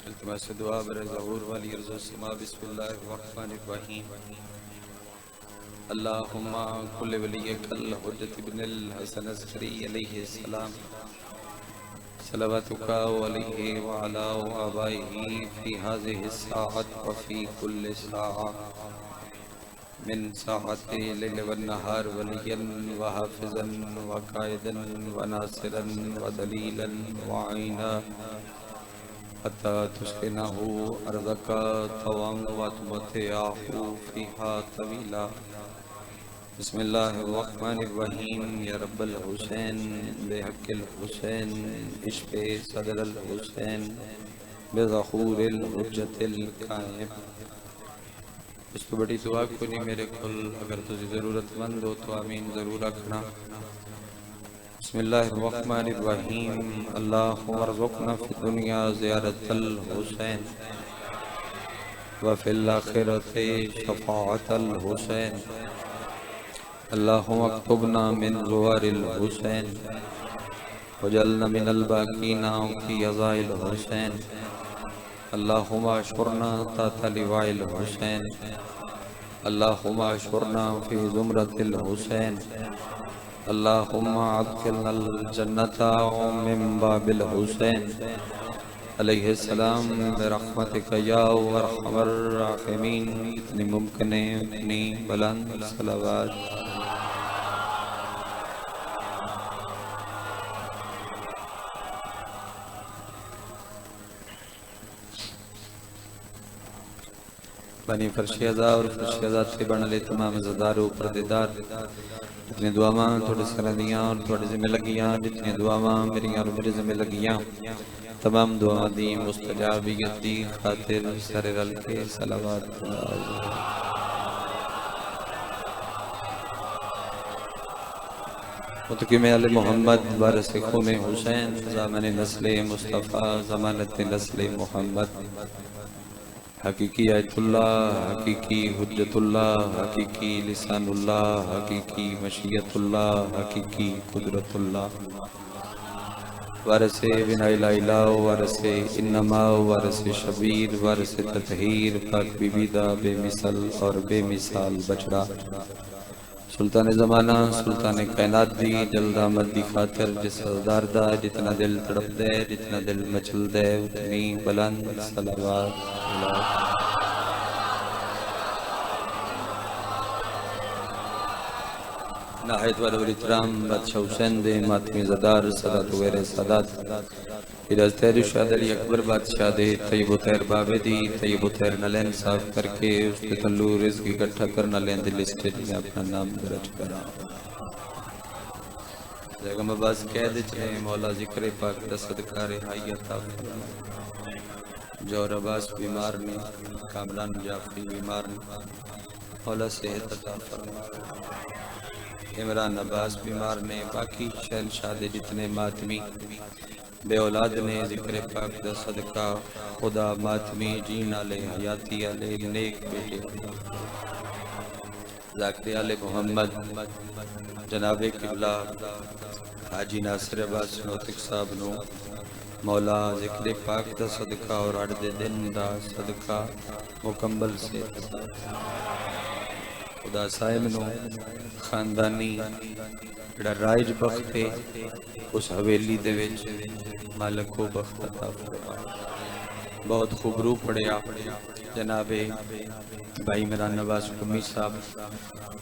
التماس دعا بر ظہور والی ارض السماء بسم اللہ الرحمن الرحیم اللہم کل ولیک الحجت ابن الحسن عسکری علیہ السلام صلواتک علیہ وعلا آبائہ فی هذه الساعة وفی کل ساعة من ساعت لیل والنہار ولیا وحافظا وقائدا وناصرا ودلیلا وعینا حتی تسکنہو ارضکا طوام وتمتعہو فیہا طویلا بسم اللہ الرحمن الرحیم یا رب الحسین بحق الحسین اشف صدر الحسین بظہور الحجت القائم۔ اس تو بڑی دعا کو نہیں میرے کل، اگر تجھے ضرورت مند ہو تو آمین ضرور رکھنا۔ بسم اللہ الرحمن الرحیم اللہم ارزقنا فی الدنیا زیارت الحسین وفی الآخرت شفاعت الحسین اللہم اکتبنا من زوار الحسین وجعلنا من الباقین فی عزاء الحسین اللہم اشرنا تحت لواء الحسین اللہم اشرنا فی زمرۃ الحسین اللہم ادخلنا الجنۃ من باب الحسین علیہ السلام برحمتک یا ارحم الراحمین۔ اتنی ممکن ہے اتنی بلند صلوات۔ بنی فرشی ازا اور فرشی ازا سے بڑھنے لے تمام ازادار و پردیدار جتنی دعاواں تھوڑے سرندیاں اور تھوڑے ذمہ لگیاں، جتنی دعاواں میری اور میرے ذمہ لگیاں، تمام دعاواں دی مستجابیت دی خاطر سر رل کے صلوات متقیم علی محمد وارث خون حسین ضامن نسل مصطفیٰ ضمانت نسل محمد، حقیقی آیت اللہ، حقیقی حجت اللہ، حقیقی لسان اللہ، حقیقی مشیت اللہ، حقیقی قدرت اللہ، وارث بنا الہ، وارث انما، وارث شبیر، وارث تطہیر، پاک بی بی دا بے مثل اور بے مثال بچڑا، سلطان زمانہ سلطان کائنات دی جلد آمد دی خاطر جس ازدار دا جتنا دل تڑپ دے، جتنا دل مچل دے، اتنی بلند صلوات نہایت والا احترام بادشاہ حسین دے ماتمی زدار سادات وغیرہ سادات حضرت ارشاد علی اکبر بادشاہ دے طیب و طاہر بابے دی طیب و طاہر نلین صاف کر کے اس پہ تلو رزق اکٹھا کرنا لین دل اسٹیٹ میں اپنا نام درج کرا۔ جگہ مباز کہہ دے چلے مولا ذکر پاک دا صدقہ رہائی عطا فرما۔ جور عباس بیمار نے، کامران جعفری بیمار نے، مولا صحت عطا فرما۔ عمران عباس بیمار نے، باقی شہنشاہ دے جتنے ماتمی بے اولاد نے، ذکر پاک دا صدقہ خدا ماتمی جین آلے حیاتی آلے نیک بیٹے ذاکر آل محمد جناب قبلہ حاجی ناصر عباس نوتک صاحب نو مولا ذکر پاک دا صدقہ اور اڑ دے دن دا صدقہ مکمل سے خدا صاحب نو خاندانی جڑا رائج بخت ہے اس حویلی دے وچ مالک کو بخت عطا فرما۔ بہت خوب روح پڑیا جناب بھائی میرا نواز قمی صاحب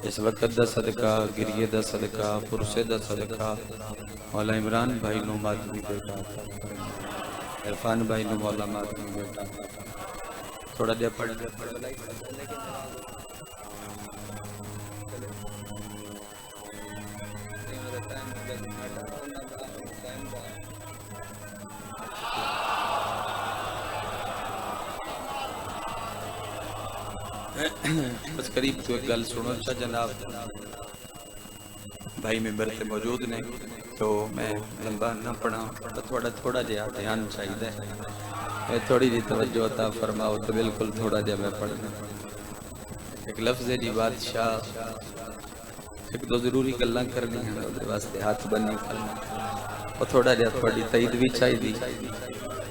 اس وقت دا صدقہ گریے دا صدقہ پرسے دا صدقہ مولا عمران بھائی نو ماتمی بیٹا عرفان بھائی نو مولا ماتمی بیٹا تھوڑا دیا پڑھ بس قریب تو ایک گل سنو اچھا جناب بھائی ممبر سے موجود نے تو میں لمبا نہ پڑھا تھوڑا جہا دھیان چاہیے میں تھوڑی جی توجہ عطا فرماؤ تو بالکل تھوڑا جہا میں پڑھنا ایک لفظ ہے جی بادشاہ ایک دو ضروری گلاں کرنی ہیں واسطے ہاتھ بنی کرنا اور تھوڑا جہا تھوڑی تائید بھی چاہیے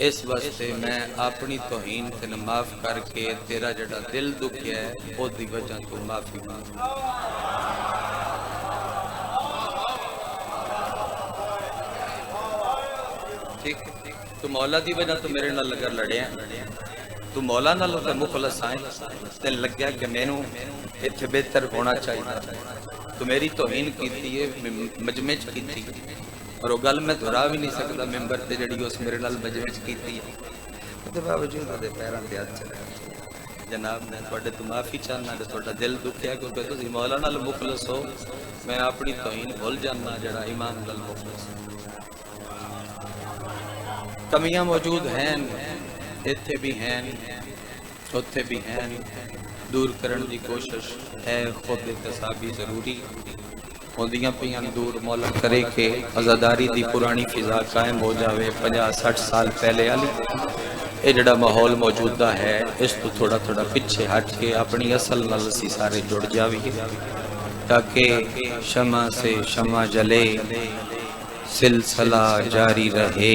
اس واسطے میں اپنی توہین تین معاف کر کے تیرا جڑا دل دکھیا ہے او دی وجہ تو معافی مانگ ٹھیک تو مولا دی وجہ تو میرے نال لگر لڑیا تو مولا نال تے مخلص آئیں تے لگیا کہ مینوں ایتھے بہتر ہونا چاہیے تو میری توہین کیتی ہے مجمع چ کیتی اور وہ گل میں دہرا بھی نہیں سکتا ممبر تے جڑی اس میرے نال مجمع چ کیتی ہے تے باوجود دے پیراں تے ہاتھ چلا جناب میں تواڈے تو معافی چاہنا تے تواڈا دل دکھیا کیونکہ تسی مولا نال مخلص ہو میں اپنی توہین بھول جانا جڑا امام نال مخلص کمیاں موجود ہیں ایتھے بھی ہیں اوتھے بھی ہیں دور کرن دی کوشش ہے خود احتسابی ضروری ہوندیاں پیاں دور مولا کرے کہ آزاداری دی پرانی فضا قائم ہو جاوے 50-60 سال پہلے والی یہ جڑا ماحول موجودہ ہے اس تو تھوڑا تھوڑا پیچھے ہٹ کے اپنی اصل نال اسی سارے جڑ جاویے تاکہ شمع سے شمع جلے سلسلہ جاری رہے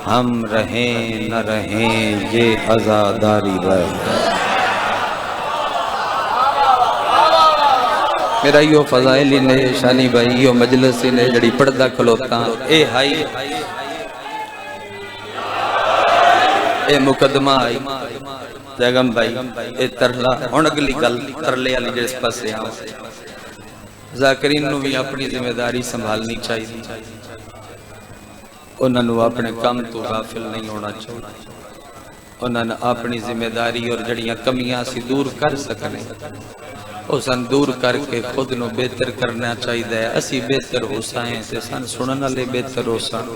ہم رہیں نہ رہیں یہ عزاداری رہے میرا یہ فضائل نے شانی بھائی یہ مجلس نے جڑی پردہ کھلوتا اے ہائی اے مقدمہ آئی جگم بھائی اے ترلا اگلی گل ترلے والی جس پاسے آؤ ذاکرین نو بھی اپنی ذمہ داری سنبھالنی چاہیے انہوں نے اپنے کام تو غافل نہیں ہونا چاہیے انہوں نے اپنی ذمہ داری اور جڑیاں کمیاں سی دور کر سکنے اسن دور کر کے خود نو بہتر کرنا چاہیے اسی بہتر ہو سائیں تے سن سنن والے بہتر ہو سن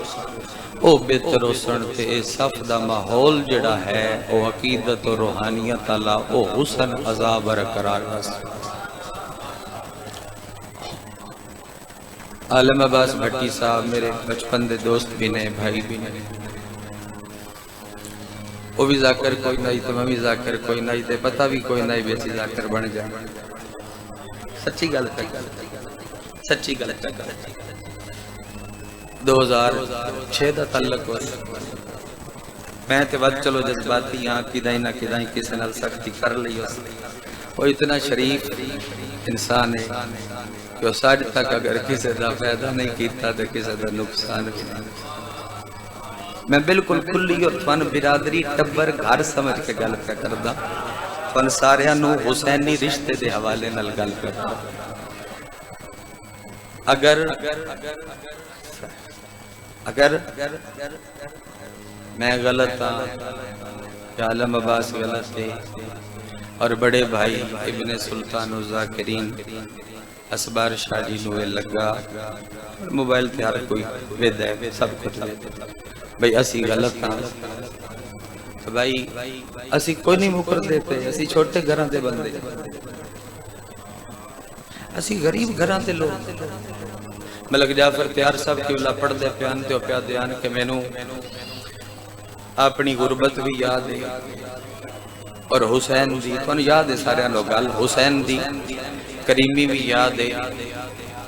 او بہتر ہو سن تے اے صف دا ماحول جڑا ہے او عقیدت و روحانیت اللہ او حسن عذاب برقرار رس عالم عباس بھٹی صاحب میرے بچپن دے دوست بھی نے بھائی بھی نے وہ بھی ذاکر کوئی نہیں تو میں بھی ذاکر کوئی نہیں تے پتہ بھی کوئی نہیں بیسی ذاکر بن جائے سچی گل ہے سچی گل ہے 2006 دا تعلق ہو میں تے وقت چلو جذباتی ہاں کدائیں نہ کدائیں کسی نال سختی کر لی وہ اتنا شریف انسان ہے کہ وہ ساڑھ تک اگر کسی دا فائدہ نہیں کیتا تو کسی دا نقصان بھی نہیں میں بالکل کلی اور فن برادری ٹبر گھر سمجھ کے گل پہ کردہ فن ساریاں نو حسینی رشتے دے حوالے نال گل کردا اگر میں غلط ہاں یا عالم عباس غلط ہے اور بڑے بھائی ابن سلطان و ذاکرین اسبار شاہ جی نوے لگا موبائل تے ہر کوئی وید ہے سب کچھ بھئی اسی غلط ہاں بھائی اسی کوئی نہیں مکر دیتے اسی چھوٹے گھراں دے بندے اسی غریب گھراں دے لوگ ملک جعفر تیار صاحب کی اللہ پڑھ دے پیان تے پیا دیان کہ مینوں اپنی غربت بھی یاد ہے اور حسین دی کون یاد ہے سارے لوگ گل حسین دی کریمی بھی یاد ہے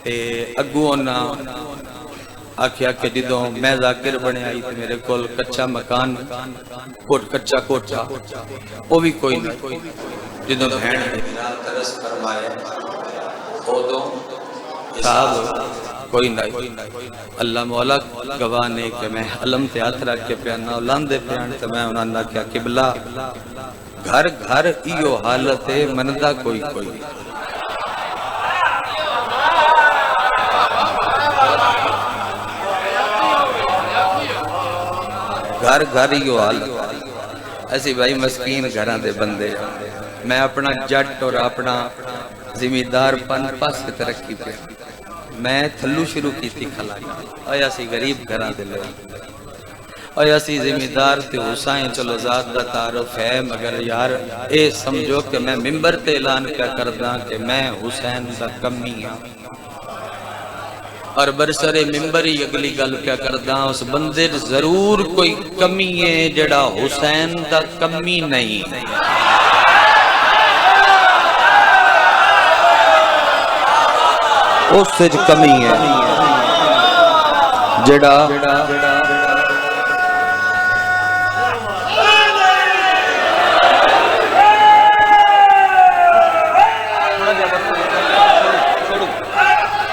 تے اگوں نہ آکھیا کہ جدوں میں ذاکر بنے آئی تے میرے کول کچا مکان کچا کوٹھا وہ بھی کوئی نہیں جدوں بہن ترس فرمایا اودوں صاحب کوئی نہیں اللہ مولا گواہ نے کہ میں علم تے ہاتھ رکھ کے پیانا اولاندے پیان تے میں انہاں نے کیا قبلہ گھر گھر ایو حالت ہے مندا کوئی کوئی گھر گھر ایو حالت ایسی بھائی مسکین گھراں دے بندے میں اپنا جٹ اور اپنا زمیندار پن پاس ترقی پہ میں تھلو شروع کی تھی کھلائی آیا سی غریب گھراں دے لوگ آیا سی زمیندار تے حسین چلو ذات دا تعارف ہے مگر یار اے سمجھو کہ میں ممبر تے اعلان کیا کرداں کہ میں حسین دا کمی ہاں اور برسرے ممبری اگلی گل کیا کرداں اس بندے ضرور کوئی کمی ہے جڑا حسین دا کمی نہیں اس سے کمی ہے جڑا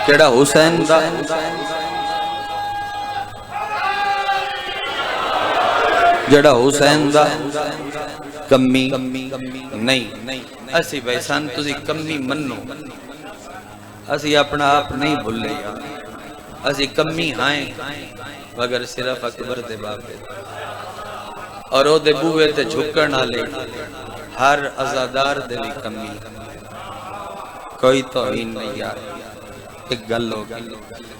ਕਿਹੜਾ ਹੁਸੈਨ ਦਾ ਜਿਹੜਾ ਹੁਸੈਨ ਦਾ ਕਮੀ ਨਹੀਂ। ਅਸੀਂ ਬਈ ਸਾਨੂੰ ਤੁਸੀਂ ਕਮੀ ਮੰਨੋ, ਅਸੀਂ ਆਪਣਾ ਆਪ ਨਹੀਂ ਭੁੱਲੇ ਯਾਰ, ਅਸੀਂ ਕਮੀ ਹਾਂ ਮਗਰ ਸਿਰਫ ਅਕਬਰ ਦੇ ਬਾਬੇ ਔਰ ਉਹਦੇ ਬੂਹੇ ਤੇ ਝੁਕਣ ਵਾਲੇ ਹਰ ਅਜ਼ਾਦਾਰ ਦੇ ਵੀ ਕਮੀ, ਕੋਈ ਤੋਹੀਨ ਨਹੀਂ ਯਾਰ। ਇੱਕ ਗੱਲ ਹੋ ਗਈ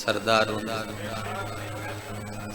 ਸਰਦਾਰ ਹੁੰਦਾ,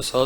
100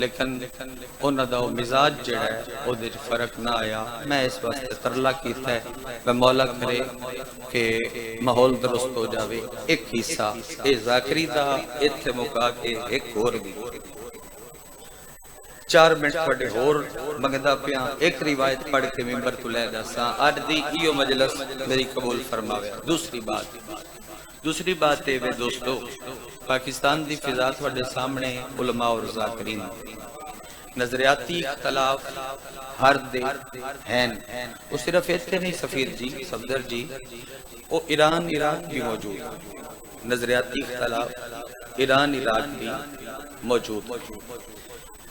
لیکن انہاں دا مزاج جڑا ہے او دے فرق نہ آیا. میں اس واسطے ترلا کیتا ہے کہ مولا کرے کہ ماحول درست ہو جاوے. ایک حصہ اے ذاکری دا ایتھے مکا کے ایک اور بھی 4 منٹ تھوڑے ہور منگدا پیاں. ایک روایت پڑھ کے ممبر تو لے جاساں. اج دی ایو مجلس میری قبول فرماوے. دوسری بات ہے دوستو، پاکستان دی فضا تھوڑے سامنے علماء اور ذاکرین نظریاتی اختلاف ہر دے ہیں. وہ صرف ایتھے نہیں سفیر جی، صفدر جی، وہ ایران عراق بھی موجود. نظریاتی اختلاف ایران عراق بھی موجود.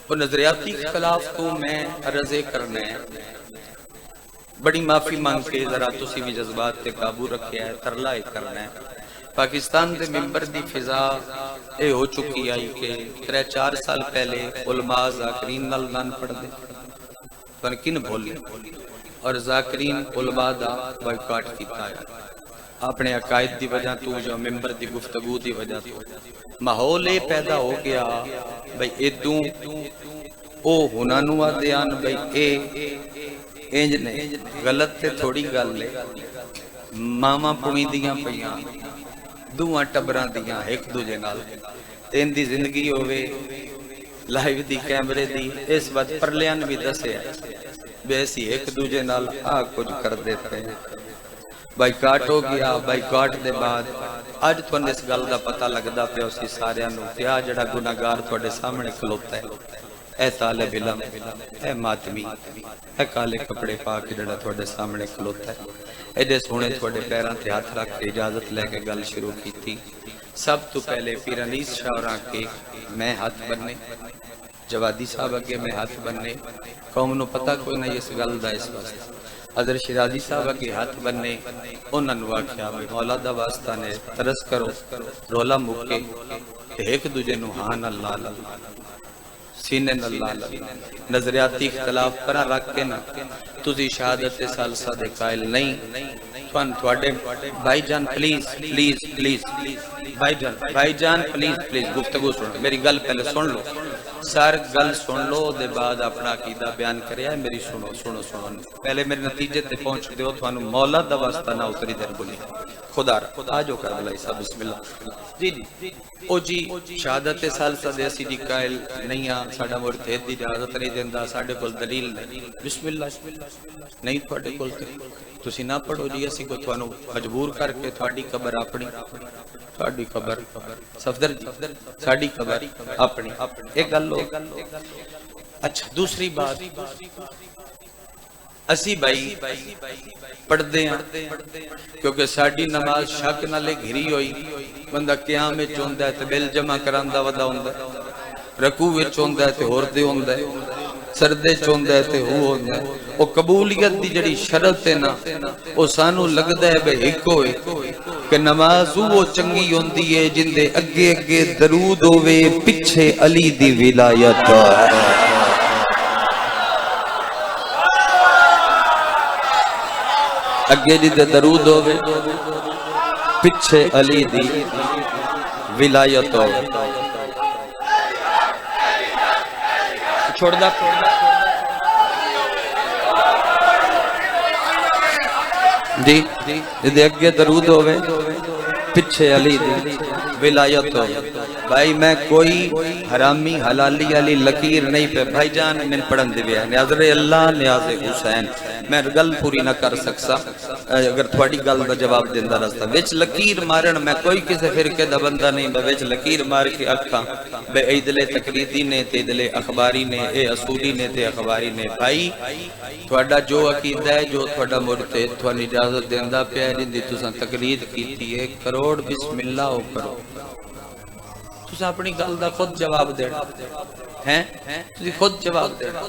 وہ نظریاتی اختلاف کو میں عرض کرنا ہے، بڑی معافی مانگ کے ذرا تسی بھی جذبات تے قابو رکھیا ہے. ترلا کرنا ہے. پاکستان دے ممبر دی فضا اے ہو چکی آئی کہ 3-4 سال پہلے علماء ذاکرین نال نان پڑھ دے پر کن بھولے اور ذاکرین علماء دا بائیکاٹ کیتا ہے اپنے عقائد دی وجہ تو جو ممبر دی گفتگو دی وجہ تو. ماحول اے پیدا ہو گیا بھئی ادوں او ہنانو آدیان بھئی اے انج نے غلط تے تھوڑی گل لے. ماما پوئی دیاں پیاں دوہاں ٹبراں دیاں ایک دوجے نال تین دی زندگی ہوئے لائیو دی کیمرے دی. اس وقت پرلیان بھی دسے بیسی ایک دوجے نال کچھ کر دیتے ہیں. بائیکاٹ ہو گیا. بائیکاٹ دے بعد اج تھوڑے اس گل دا پتہ لگدا پیا اسی سارے نوں کہ آ جڑا گناہگار تھوڑے سامنے کھلوتا ہے اے طالب علم، اے ماتمی، اے کالے کپڑے پا کے جڑا تھوڑے سامنے کھلوتا ہے. ایڈے سونے تھوڑے پیراں تے ہاتھ رکھ کے اجازت لے کے گل شروع کی. سب تو پہلے پیر انیس شاہ ہوراں کے میں ہاتھ بننے، جوادی صاحب اگے میں ہاتھ بننے. قوم نو پتہ کوئی نہیں اس گل دا. اس واسطے حضرت شیرازی صاحب اگے ہاتھ بننے. انہاں نوں آکھیا بھئی مولا دا واسطہ نے ترس کرو، رولا مکے تے ایک دوجے نوں ہاں نال لا لا سینے نال لا لا. نظریاتی اختلاف پرا رکھ کے نا تسی شہادت ثالثہ دے قائل نہیں. تھوڑے بھائی جان پلیز پلیز پلیز بھائی جان پلیز گفتگو سن. میری گل پہلے سن لو، سر گل سن لو دے بعد اپنا عقیدہ بیان کریا. میری سنو پہلے میرے نتیجے تے پہنچ دیو. تھانو مولا دا واسطہ نہ اتری در بولی خدا را جو کر بلائی صاحب بسم اللہ. جی او جی شہادت ثالثہ دے اسی دی قائل نہیں ہاں. ساڈا مرتد دی اجازت نہیں دیندا، ساڈے کول دلیل نہیں. بسم اللہ نہیں تھوڑے کول تسی نہ پڑھو جی. اسی کو تھانو مجبور کر کے تھوڑی قبر اپنی، تھوڑی قبر صفدر جی ساڈی قبر اپنی ایک گل لو. اچھا دوسری بات اسی بھائی پڑھ دے ہیں کیونکہ ساڈی نماز شک نالے گھری ہوئی. بندہ قیام وچ ہوندا ہے تے بل جمع کراندا ودا ہوندا ہے، رکوع وچ ہوندا ہے تے ہور دے ہوندا ہے، سردے چ ہوندا ہے تے ہو ہوندا ہے. او قبولیت دی جڑی شرط ہے نا او سانو لگدا ہے بے ایک ہوئے کہ نماز وہ چنگی ہوندی ہے جن دے اگے اگے درود ہوے پیچھے علی دی ولایت. اگے جی دے درود ہوے پیچھے علی دی ولایت ہوے. چھوڑ دا جی دے اگے درود ہوے پیچھے علی دی ولایت ہوے. بھائی میں کوئی حرامی حلالی علی لکیر نہیں پہ بھائی جان میں پڑھن دے ویا نیاز اللہ نیاز حسین. میں گل پوری نہ کر سکسا اگر تھوڑی گل دا جواب دیندا رستا. وچ لکیر مارن میں کوئی کسے فرقے دا بندہ نہیں. وچ لکیر مار کے اکھاں بے ایدلے تقلیدی نے تے ایدلے اخباری نے، اے اصولی نے تے اخباری نے. بھائی تھوڑا جو عقیدہ ہے جو تھوڑا مرتد تھوڑی اجازت دیندا پیا جن دی تساں تقلید کیتی ہے کروڑ بسم اللہ او کرو. تساں اپنی گل دا خود جواب دینا ہیں، تسی خود جواب دینا.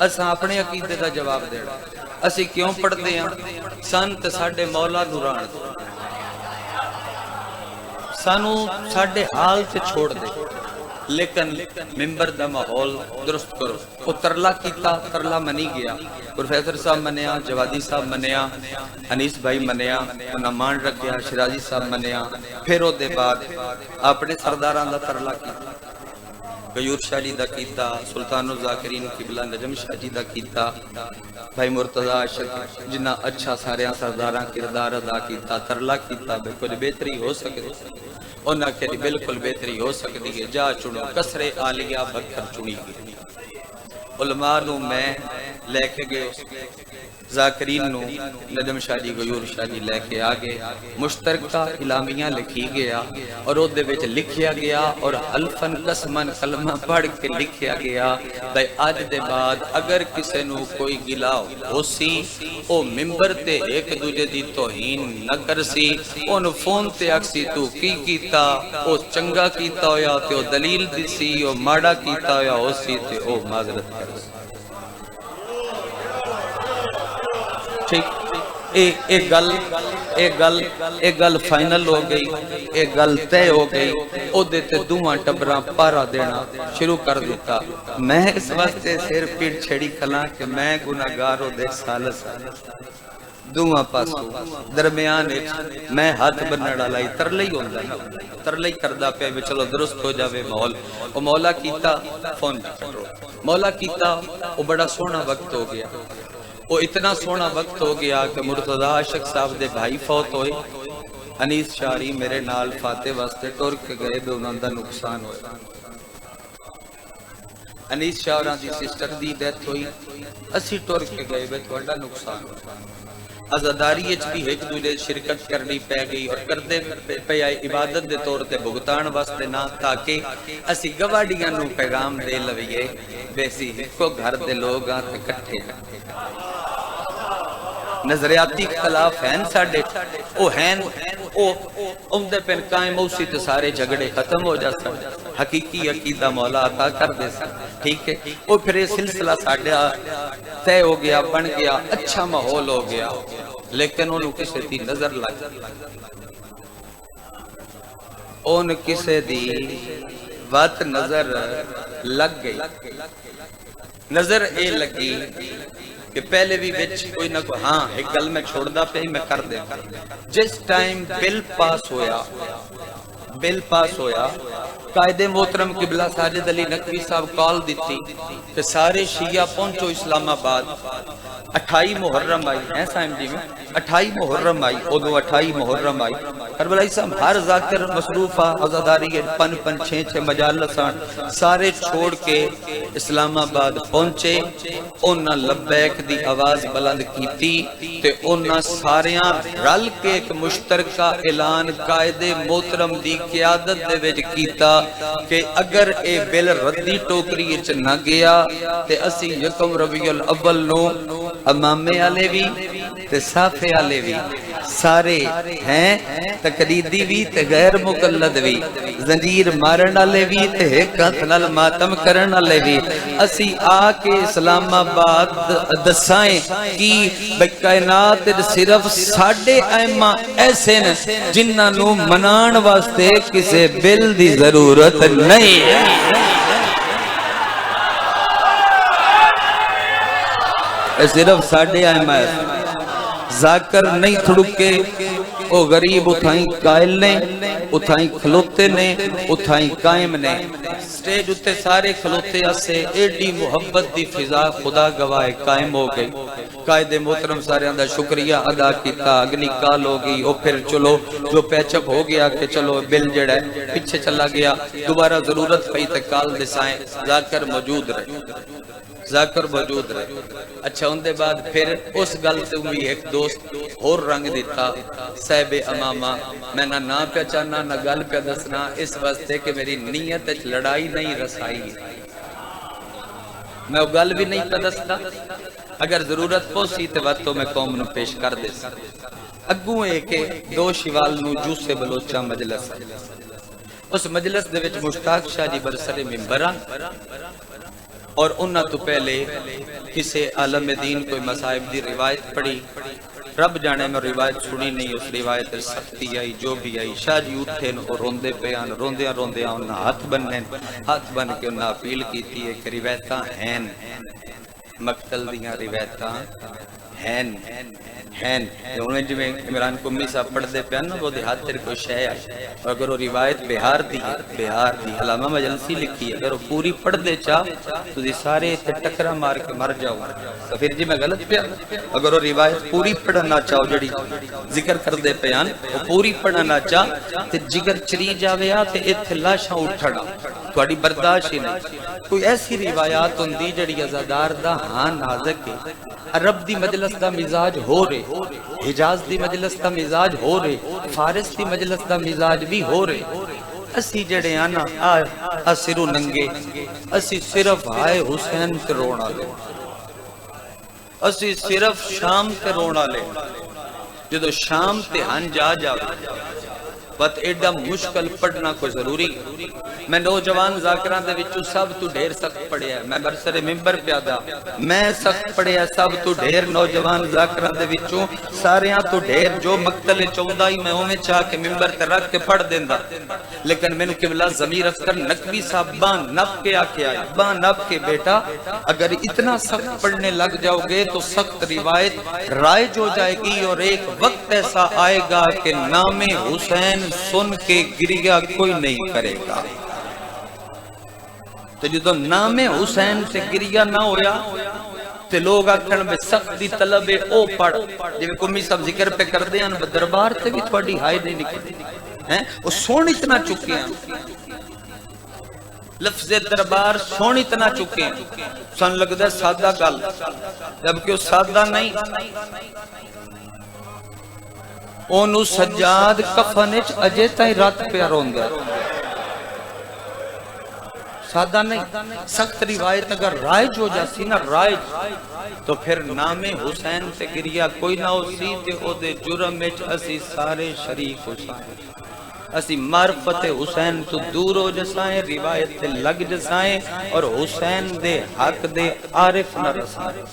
اساں اپنے عقیدے دا جواب دینا. اسی کیوں پڑھتے ہیں؟ سنت ساڈے مولا نوران سانو ساڈے حال تے چھوڑ دے. لیکن ممبر دا ماحول درست کرو. وہ ترلا کیتا، ترلا منی گیا. پروفیسر صاحب منیا، جوادی صاحب منیا، انیس بھائی منیا، انہاں مان رکھیا، شیرازی صاحب منیا. پھر او دے بعد اپنے سرداراں دا ترلا کیتا. غیور شاہ جی دا کیتا، سلطان الذاکرین قبلہ نجم شاہ جی دا کیتا، بھائی مرتضی عاشق جنہ اچھا سارے سرداراں کردار ادا کیتا، ترلا کیتا بے کچھ بہتری ہو سکتی، انہاں کہ بالکل بہتری ہو سکتی ہے، جا چنو کسر آلیہ بکر چنی گئی۔ علماء نو میں لے کے گئے، ذاکرین نو نجم شاہ جی غیور شاہ جی لے کے آگے، مشترکہ اعلامیہ لکھی گیا اور او دے وچ لکھیا گیا اور حلفن قسمن کلمہ پڑھ کے لکھیا گیا بھائی اج دے بعد اگر کسے نو کوئی گلا ہو سی او ممبر تے ایک دوجے دی توہین نہ کرسی، اون فون تے اکسی تو کی کیتا، او چنگا کیتا ہویا تے او دلیل دیسی، او ماڑا کیتا ہویا ہو سی تے او معذرت کرسی۔ ایک گل فائنل ہو گئی، ایک گل تے ہو گئی، او دیتے دوہاں ٹبراں پارا دینا شروع کر دیتا۔ میں اس واسطے سر پیڑ چھڑی کھلاں کہ میں گناہگار ہو دے سالس دوہاں پاسو درمیان میں ہاتھ بننا لائی ترلئی ہوندہ ترلئی کردہ پہ چلو درست ہو جاوے مول، او مولا کیتا فون کرو، مولا کیتا او بڑا سونا وقت ہو گیا، وہ اتنا سونا وقت ہو گیا کہ مرتضی عاشق صاحب دے بھائی فوت ہوئے، انیس شاری میرے نال فاتح واسطے ٹور کے گئے بے انہوں دا نقصان ہوئے، انیس شاہران دی سسٹر دی ڈیتھ ہوئی، اسی ٹور کے گئے بے تھوڑا نقصان ہوئے، ازاداری اچ بھی ایک دوجے شرکت کرنی پہ گئی اور کردے پہ آئی عبادت دے طور تے بھگتان واسطے نہ تاکہ اسی گواڈیاں نو پیغام دے لویے بیسی کو گھر دے لوگ آتے کٹھے ہیں۔ نظریاتی خلاف ہیں ساڑھے او ہیں او امدے پن قائم اسی تے سارے جھگڑے ختم ہو جاتا حقیقی عقیدہ مولا عطا کر دے سکتے، ٹھیک ہے، وہ پھر یہ سلسلہ ساڑھے تے ہو گیا، بن گیا، اچھا ماحول ہو گیا، لیکن انہوں کسے دی نظر لگ ان کسے دی وقت نظر لگ گئی، نظر اے لگی کہ پہلے بھی بچ کوئی نہ کوئی ہاں ایک گل میں چھوڑ دا پہ ہی میں کر دے، جس ٹائم بل پاس ہویا قائد محترم قبلہ ساجد علی نقوی صاحب کال دیتی کہ سارے شیعہ پہنچو اسلام آباد، 28 محرم آئی ایسا ایم جی میں 28 محرم آئی، ادو 28 محرم آئی، کربلائی صاحب ہر ذاکر مصروفہ عزاداری پن 6 مجالسان سارے چھوڑ کے اسلام آباد پہنچے، انہاں لبیک دی آواز بلند کیتی تے انہاں ساریاں رل کے ایک مشترکہ اعلان قائد محترم دی قیادت دے وچ کیتا کہ اگر اے بل ردی ٹوکری اچ نہ گیا تے اسی یکم ربیع الاول نو امامے آلے بھی تے صافے آلے بھی سارے ہیں تقلیدی بھی تے غیر مقلد بھی زنجیر مارن آلے بھی تے حکت نال ماتم کرن آلے بھی اسی آکے اسلام آباد دسائیں کی بکائنات صرف ساڑھے ائمہ ایسے ہیں جنہاں نو منان واسطے کسے بل دی ضرورت نہیں ہے، صرف ساڑھے ائمہ ایسے ذاکر نہیں تھڑکے، او غریب اتھائیں قائل نے، اتھائیں کھلوتے نے، اتھائیں قائم نے، سٹیج اتے سارے کھلوتے اسے ایڈی محبت دی فضا خدا گواہ قائم ہو گئی، قائد محترم سارے اندر شکریہ ادا کیتا، اگنی کال ہو گئی، او پھر چلو جو پیچپ ہو گیا کہ چلو بل جڑا ہے پیچھے چلا گیا، دوبارہ ضرورت پئی تے کال دسائیں، ذاکر موجود رہے، اچھا ان دے بعد پھر اس گل سے بھی ایک دوست اور رنگ دیتا صاحب امامہ، میں نہ نا پہچانا نہ گل پہ دسنا اس واسطے کہ میری نیت لڑائی نہیں رسائی، میں وہ گل بھی نہیں پہ دستا، اگر ضرورت پوسی تے وقتوں میں قوم نو پیش کر دے اگوں ایک دو شوال نو جوسے بلوچا مجلس، اس مجلس دے وچ مشتاق شاہ جی برسر ممبران اور انہاں تو پہلے کسے عالم دین کوئی مصائب دی روایت پڑھی، رب جانے میں روایت سنی نہیں، اس روایت سختی آئی جو بھی آئی، شاہ جی اٹھے اور روندے پیان روندیاں انہاں ہاتھ بن کے انہاں اپیل کی تھی کہ روایتاں ہیں مقتل دیاں روایتاں ہیں جویں عمران قمی صاحب پڑھ دے پیا نا وہ ہاتھ تیرے کوئی شے ہے، اور اگر وہ روایت بہار دی علامہ مجلسی لکھی ہے، اگر وہ پوری پڑھ دے چاہ تو دی سارے تے ٹکرا مار کے مر جاؤ۔ تو پھر جی میں غلط پیا، اگر وہ روایت پوری پڑھنا چاہو جڑی ذکر کر دے پیان وہ پوری پڑھنا چاہ تے جگر چری جاوے آ تے ایتھے لاشاں اٹھڑا تھوڑی برداشت ہی نہیں۔ کوئی ایسی روایات ہوندی جڑی ازادار دا ہاں نازک ہے، عرب دی مجلس دا مزاج ہو رہے، حجاز دی مجلس دا مزاج ہو رہے، فارس دی مجلس دا مزاج بھی ہو رہے۔ اسی جڑے آنا سرو ننگے، اسی صرف آئے حسین تے رونا لے، اسی صرف شام تے رونا لے، جدو شام تے ہن جا جاوے بات ایڈا مشکل پڑھنا کو ضروری۔ میں نوجوان ذاکران دے وچوں سب تو ڈھیر سخت پڑھیا ہے، میں برسر ممبر پیادا میں سخت پڑھیا سب تو ڈھیر نوجوان ذاکران دے وچوں ساریاں تو ڈھیر جو مقتل چودہ ہی میں اوویں چاہ کے ممبر تے رکھ کے پڑھ دیندا، لیکن مینوں قبلہ ضمیر اختر نقوی صاحب باں نپ کے آکے آئے، باں نپ کے بیٹا اگر اتنا سخت پڑھنے لگ جاؤ گے تو سخت روایت رائج ہو جائے گی، اور ایک وقت ایسا آئے گا کہ نام حسین سن کے گریہ کوئی نہیں کرے گا۔ تو جدو نام حسین سے گریہ نہ ہویا تو لوگ آکھن میں سخت دی طلب او پڑھ، جو کمی سب ذکر پہ کر دیں دربار سے بھی تھوڑی ہائی نہیں نکلتی وہ سون اتنا چکے ہیں، لفظ دربار سون اتنا چکے ہیں، سن لگتا ہے سادہ گل، جبکہ وہ سادہ نہیں۔ اونو سجاد کفنچ اجے تائیں رات پہ روندہ، سادہ نہیں۔ سخت روایت اگر رائج ہو جاسی نا رائج تو پھر نام حسین سے گریہ کوئی نہ ہو سی تے او دے جرم وچ اسی سارے شریک ہو سائیں، اسی معرفت حسین تو دور ہو جسائیں، روایت تے لگ جسائیں، اور حسین دے حق دے عارف نہ رسائیں۔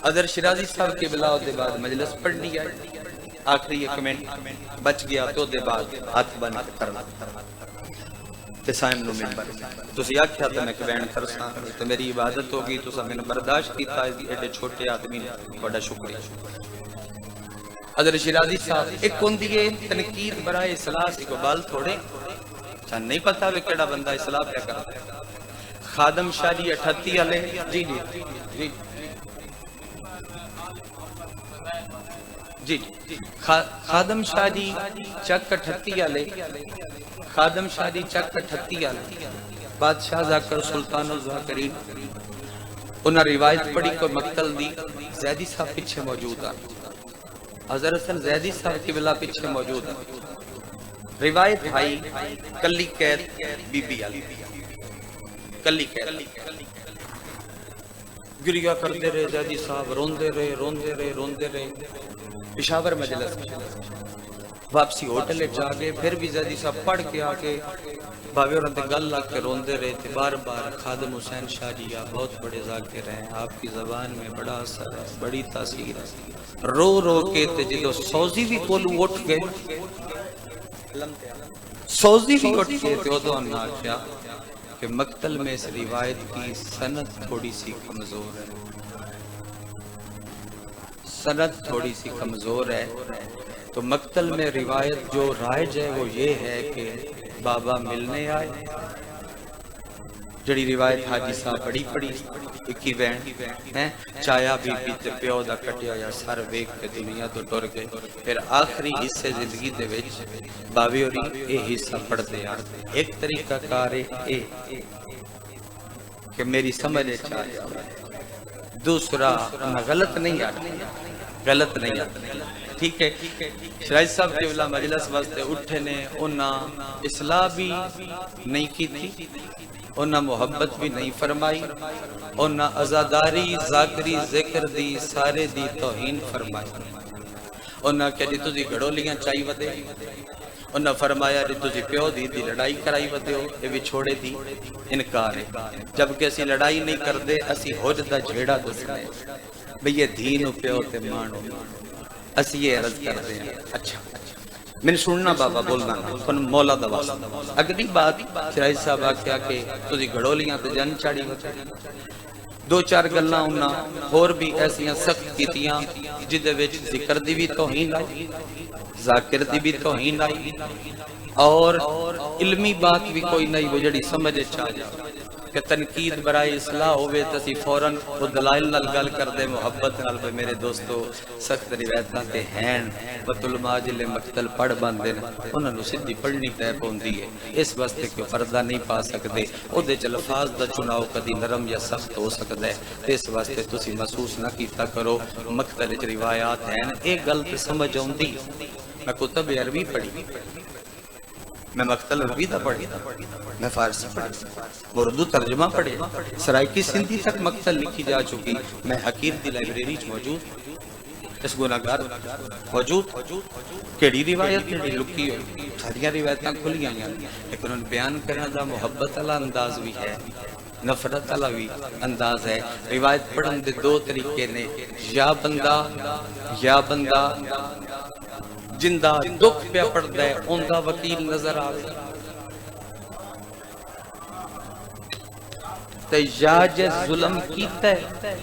حضرت شیرازی صاحب کی بلاؤ دے بعد مجلس پڑھنی آئی، آخری یہ کمنٹ بچ گیا تو دے بعد ہاتھ بند کرنا تسائم نو ممبر تو سیا کیا تھا میں کبین کرساں تو میری عبادت ہوگی تو سب میں نے برداشت کی تھا ایڈے چھوٹے آدمی نے بڑا شکریہ۔ حضرت شیرازی صاحب ایک کون دیئے تنقید برائے اصلاح سی کو بال تھوڑے چاہاں نہیں پتا وہ کیڑا بندہ اصلاح پہ کرتا ہے۔ خادم شاہ جی 38 والے جی جی جی جی جی خادم شاہ جی چک 38 والے، خادم شاہ جی چک 38 والے بادشاہ ذاکر سلطان الذاکرین انہاں روایت پڑھی کو مقتل دی، زیدی صاحب پیچھے موجود ہے، حضرت حسن زیدی صاحب کی بلا پیچھے موجود ہے۔ روایت بھائی کلی قید بی بی علی کلی قید گریہ کرتے رہے، زیدی صاحب روندے رہے پشاور مجلس واپسی ہوٹل جا گئے، پھر بھی زیدی صاحب پڑھ کے آگے بھاوے اور انتے گل لگ کے روندے رہے تھے بار بار۔ خادم حسین شاہ جی آپ بہت بڑے ذاکر ہیں، آپ کی زبان میں بڑا اثر ہے، بڑی تاثیر ہے، رو رو کے تے جدو سوزی بھی کولو اٹھ گئے، سوزی بھی اٹھ گئے تے ادو انہاں کیا کہ مقتل میں اس روایت کی سند تھوڑی سی کمزور ہے، سند تھوڑی سی کمزور ہے، تو مقتل میں روایت جو رائج ہے وہ یہ ہے کہ بابا ملنے آئے، جڑی روایت حاجی صاحب بڑی پڑی اکی وین چایا بی بی تے پیو دا کٹیا یا سر ویک کے دنیا تو ٹر گئے، پھر آخری حصے زندگی دے وچ باوی ہوری اے حصہ پڑھ دے یار ایک طریقہ کار اے کہ میری سمجھ چاہیا دوسرا غلط نہیں آتا، غلط نہیں آتا، ٹھیک ہے۔ شرائط صاحب کے اللہ مجلس واسطے اٹھے نے، انہاں اصلاح بھی نہیں کی تھی، انہاں محبت بھی نہیں فرمائی، انہاں ازاداری ذاکری ذکر دی سارے دی توہین فرمائی، انہاں کہ جی تُسی گھڑو لیاں چاہی ودے، انہاں فرمایا جی تُسی پیو دی لڑائی کرائی ودے ہو، یہ بھی چھوڑے دی انکار ہے، جبکہ اسی لڑائی نہیں کر دے، اسی حج دا جھیڑا دسنے بھئی یہ دھینو پیو تے مانو، اسی یہ عرض کر دیں۔ اچھا میں سننا بابا بولنا تھن مولا دا واسطہ اگلی بات شرائی صاحب آکھیا کہ تسی گھڑولیاں تے جن چاڑی ہوتے دو چار گلاں انہاں اور بھی ایسیاں سخت کیتیاں جدے وچ ذکر دی بھی توہین آئی ذاکر دی بھی توہین آئی اور علمی بات بھی کوئی نہیں وہ جڑی سمجھ چاہ جائے کہ تنقید برائے اصلاح ہوئے تسی فوراً وہ دلائل نال گل کر دے محبت نال پہ میرے دوستو سخت روایتاں تے ہیں بت علماء جلے مقتل پڑھ باندے انہاں نو سدھی پڑھنی تے پوندی ہے اس واسطے کہ پردہ نہیں پا سکدے او دے چ الفاظ دا چناؤ کدی نرم یا سخت ہو سکدا ہے تے اس واسطے تسی محسوس نہ کیتا کرو مقتل وچ روایات ہیں ایک گل تے سمجھ اوندی میں کتب عربی پڑھی میں مقتل عربی دا پڑھی میں فارسی پڑھی اردو ترجمہ پڑھے سرائکی سندھی تک مقتل لکھی جا چکی میں حقیر دی لائبریری موجود اس گناہگار موجود کیڑی روایت کیڑی لکی ہوئی ساری روایتاں کھلی آئی لیکن ان بیان کرنا دا محبت والا انداز بھی ہے نفرت والا بھی انداز ہے روایت پڑھن دے دو طریقے نے یا بندہ جندہ دکھ پہ پڑھتا ہے ان دا وکیل نظر آوے تے یا جے ظلم کیتا ہے